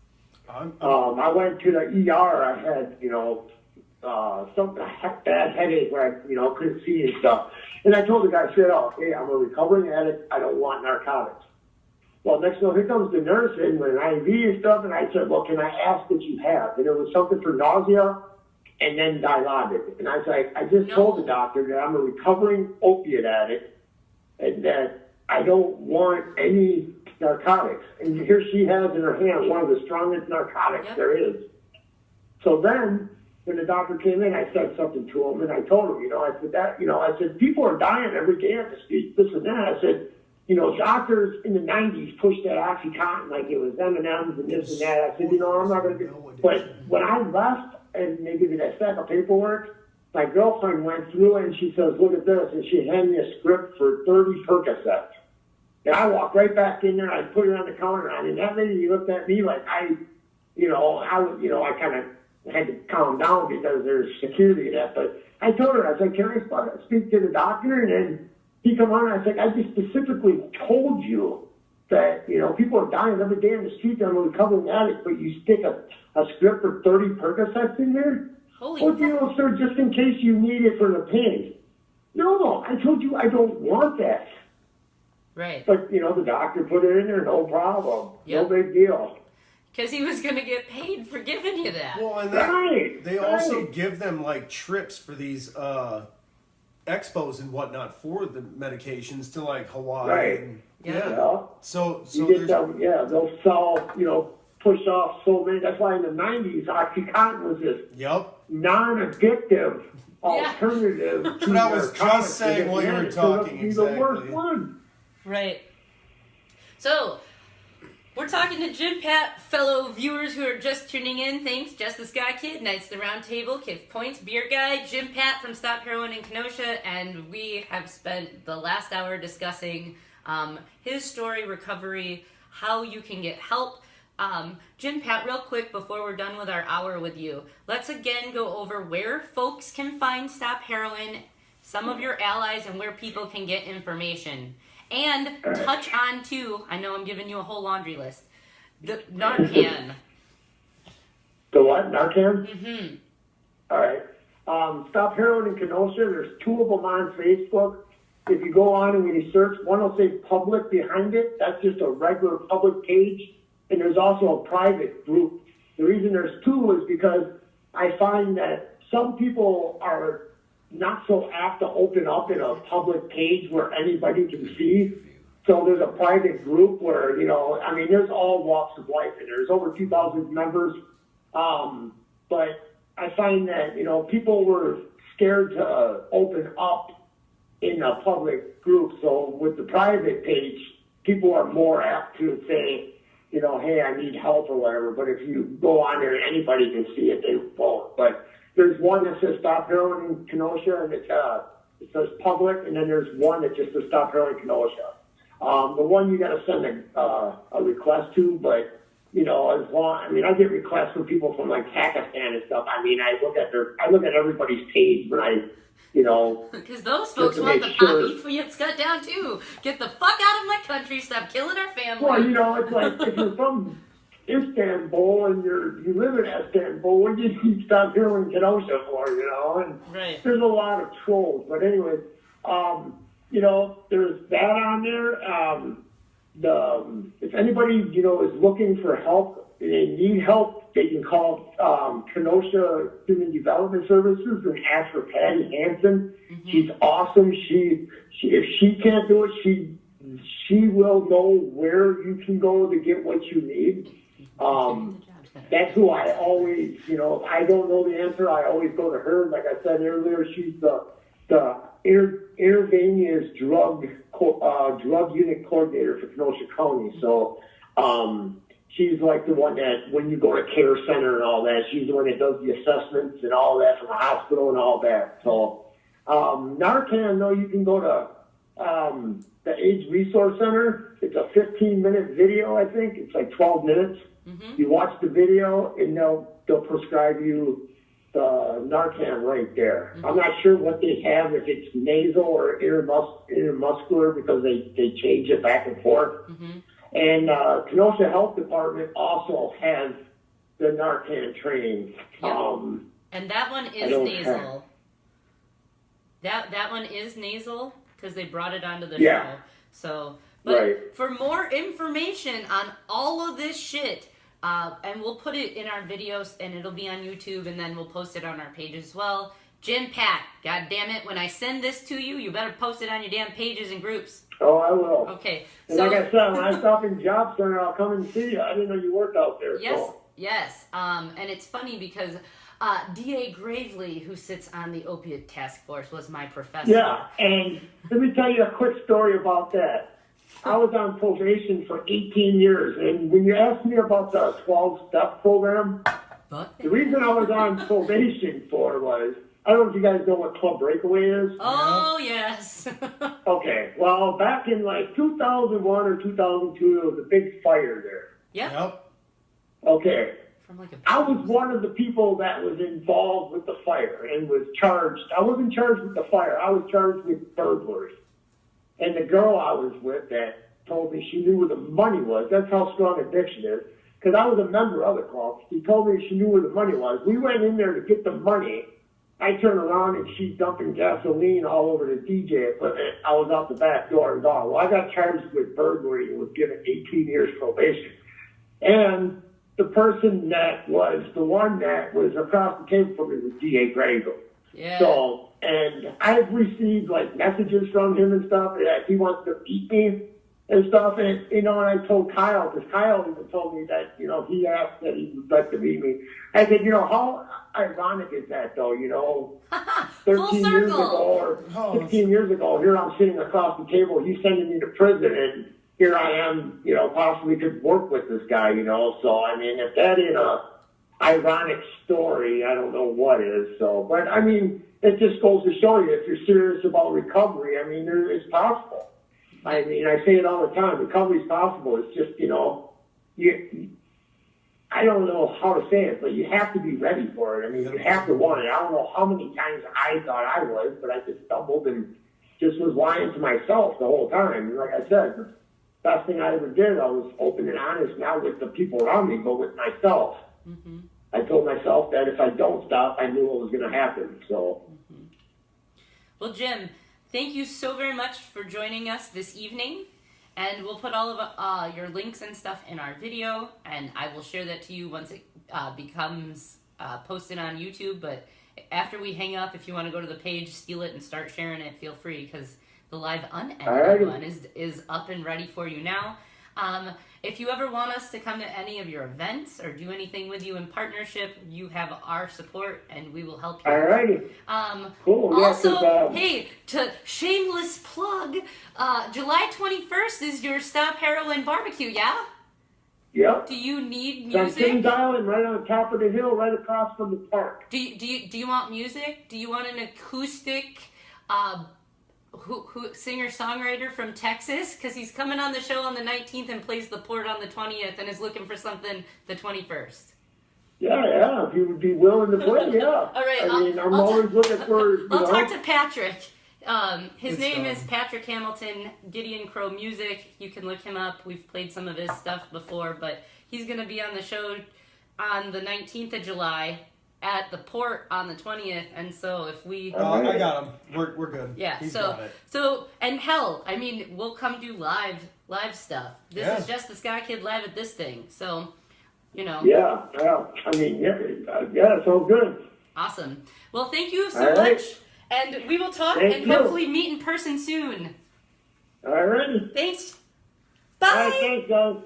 I went to the ER. I had, some bad headache where I, couldn't see and stuff. And I told the guy straight out, hey, I'm a recovering addict. I don't want narcotics. Well, next thing, here comes the nurse in with an IV and stuff. And I said, well, can I ask what you have? And it was something for nausea and then Dilaudid. And I was like, I just told the doctor that I'm a recovering opiate addict and that I don't want any narcotics. And here she has in her hand one of the strongest narcotics there is. So then, when the doctor came in, I said something to him, and I told him, I said, people are dying every day on the street, this and that. I said, doctors in the 90s pushed that OxyContin like it was M&M's and this and that. I said, I'm not going to But when I left, and they give me that stack of paperwork, my girlfriend went through it, and she says, look at this, and she handed me a script for 30 Percocets. And I walked right back in there. I put it on the counter, and that lady looked at me like I kind of had to calm down because there's security in that. But I told her, I said, can I speak to the doctor? And then he come on, and I said, I just specifically told you that, people are dying every day on the street. I'm a recovering addict, but you stick a script for 30 Percocets in there? Well, sir, just in case you need it for the pain. No, I told you I don't want that. Right. But, the doctor put it in there, no problem. No big deal. Because he was going to get paid for giving you that. Well, and they also give them, trips for these expos and whatnot for the medications to, Hawaii. Right. And Yeah. So you get them, they'll sell, push off so many. That's why in the 90s, OxyContin was this non-addictive alternative. But I was just saying what you were talking exactly. The worst one. Right. So, we're talking to Jimpat, fellow viewers who are just tuning in. Thanks, Jess the Ska Kid, Knights of the Round Table, Kid Points, Beer Guy, Jimpat from Stop Heroin in Kenosha, and we have spent the last hour discussing his story, recovery, how you can get help. Jimpat, real quick before we're done with our hour with you, let's again go over where folks can find Stop Heroin, some of your allies, and where people can get information. And touch on, too, I know I'm giving you a whole laundry list, the Narcan. The what? Narcan? Mm-hmm. All right. Stop Heroin in Kenosha. There's 2 of them on Facebook. If you go on and when you search, one will say public behind it. That's just a regular public page. And there's also a private group. The reason there's 2 is because I find that some people are not so apt to open up in a public page where anybody can see. So there's a private group where, there's all walks of life, and there's over 2,000 members. But I find that, people were scared to open up in a public group. So with the private page, people are more apt to say, hey, I need help or whatever. But if you go on there and anybody can see it, they won't. But there's one that says Stop Heroin in Kenosha, and it says public, and then there's one that just says Stop Heroin in Kenosha. The one you got to send a request to, but I get requests from people from like Pakistan and stuff. I look at everybody's page when I, because those folks want the poppy for you cut down too. Get the fuck out of my country. Stop killing our family. Well, it's like if you're from Istanbul and you live in Istanbul, what do you need Stop Heroin in Kenosha for, And right. There's a lot of trolls. But anyway, there's that on there. If anybody, is looking for help, they need help, they can call Kenosha Human Development Services and ask for Patty Hansen. Mm-hmm. She's awesome. She if she can't do it, she will know where you can go to get what you need. That's who I always, if I don't know the answer, I always go to her. Like I said earlier, she's the intravenous drug unit coordinator for Kenosha County. So she's like the one that when you go to care center and all that, she's the one that does the assessments and all that from the hospital and all that. So Narcan, though, you can go to the AIDS Resource Center. It's a 15-minute video, I think. It's like 12 minutes. Mm-hmm. You watch the video, and they'll prescribe you the Narcan right there. Mm-hmm. I'm not sure what they have, if it's nasal or intermuscular, because they change it back and forth. Mm-hmm. And Kenosha Health Department also has the Narcan training. Yep. And that one is nasal. That one is nasal because they brought it onto the show. So, but for more information on all of this shit, and we'll put it in our videos, and it'll be on YouTube, and then we'll post it on our page as well. Jimpat, god damn it, when I send this to you, you better post it on your damn pages and groups. Oh, I will. Okay. And like I said, when I stop in Job Center, I'll come and see you. I didn't know you worked out there. Yes. And it's funny because D.A. Gravely, who sits on the opiate task force, was my professor. Yeah, and let me tell you a quick story about that. I was on probation for 18 years, and when you asked me about the 12-step program, the reason I was on probation for was, I don't know if you guys know what Club Breakaway is. Oh, yes. Okay, well, back in like 2001 or 2002, there was a big fire there. Yep. Okay. I was one of the people that was involved with the fire and was charged. I wasn't charged with the fire. I was charged with burglary. And the girl I was with that told me she knew where the money was. That's how strong addiction is. Because I was a member of the club. She told me she knew where the money was. We went in there to get the money. I turned around and she's dumping gasoline all over the DJ equipment. I was out the back door and gone. Well, I got charged with burglary and was given 18 years probation. And the person that was the one that was across the table from me was D.A. Grangle. Yeah. So, and I've received like messages from him and stuff that he wants to beat me. and stuff. And, you know, and I told Kyle, because Kyle even told me that, you know, he asked that he would like to meet me. I said, you know, how ironic is that, though, you know? 13 years ago or 16 years ago, here I'm sitting across the table, he's sending me to prison, and here I am, you know, possibly could work with this guy, you know? So, I mean, if that ain't a ironic story, I don't know what is. So, but, I mean, it just goes to show you, if you're serious about recovery, I mean, it's possible. I mean, I say it all the time, recovery's possible. It's just, you know, I don't know how to say it, but you have to be ready for it. I mean, you have to want it. I don't know how many times I thought I was, but I just stumbled and just was lying to myself the whole time. And like I said, the best thing I ever did, I was open and honest, not with the people around me, but with myself. Mm-hmm. I told myself that if I don't stop, I knew what was going to happen. So, Well, Jim, thank you so very much for joining us this evening. And we'll put all of your links and stuff in our video, and I will share that to you once it becomes posted on YouTube. But after we hang up, if you want to go to the page, steal it, and start sharing it, feel free, because the live unedited one is up and ready for you now. If you ever want us to come to any of your events or do anything with you in partnership, you have our support, and we will help you. Alrighty. Cool. Also, hey, to shameless plug, July 21st is your Stop Heroin barbecue, yeah? Yep. Do you need So I'm music? sitting down right on top of the hill, right across from the park. Do you want music? Do you want an acoustic singer-songwriter from Texas? Because he's coming on the show on the 19th and plays the port on the 20th and is looking for something the 21st. Yeah, if you would be willing to play, yeah. All right, I'm always looking for, I'll talk to Patrick. His name is Patrick Hamilton, Gideon Crow Music. You can look him up. We've played some of his stuff before, but he's going to be on the show on the 19th of July at the port on the 20th, and so if we... I got him. We're good. Yeah, He's got it. So, and hell, I mean, we'll come do live stuff. This is Jess the Ska Kid live at this thing, so, you know. Yeah, I mean, yeah, so good. Awesome. Well, thank you so much, and we will talk hopefully meet in person soon. All right. Thanks. Bye. All right, thanks, guys.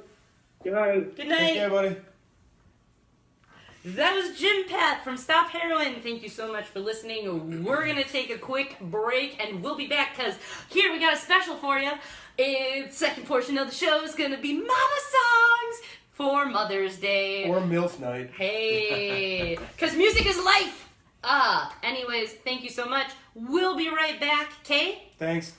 Good night. Good night. Take care, buddy. That was Jimpat from Stop Heroin. Thank you so much for listening. We're going to take a quick break, and we'll be back, because here we got a special for you. Second portion of the show is going to be Mama Songs for Mother's Day. Or MILF Night. Hey, because music is life. Anyways, thank you so much. We'll be right back, okay? Thanks.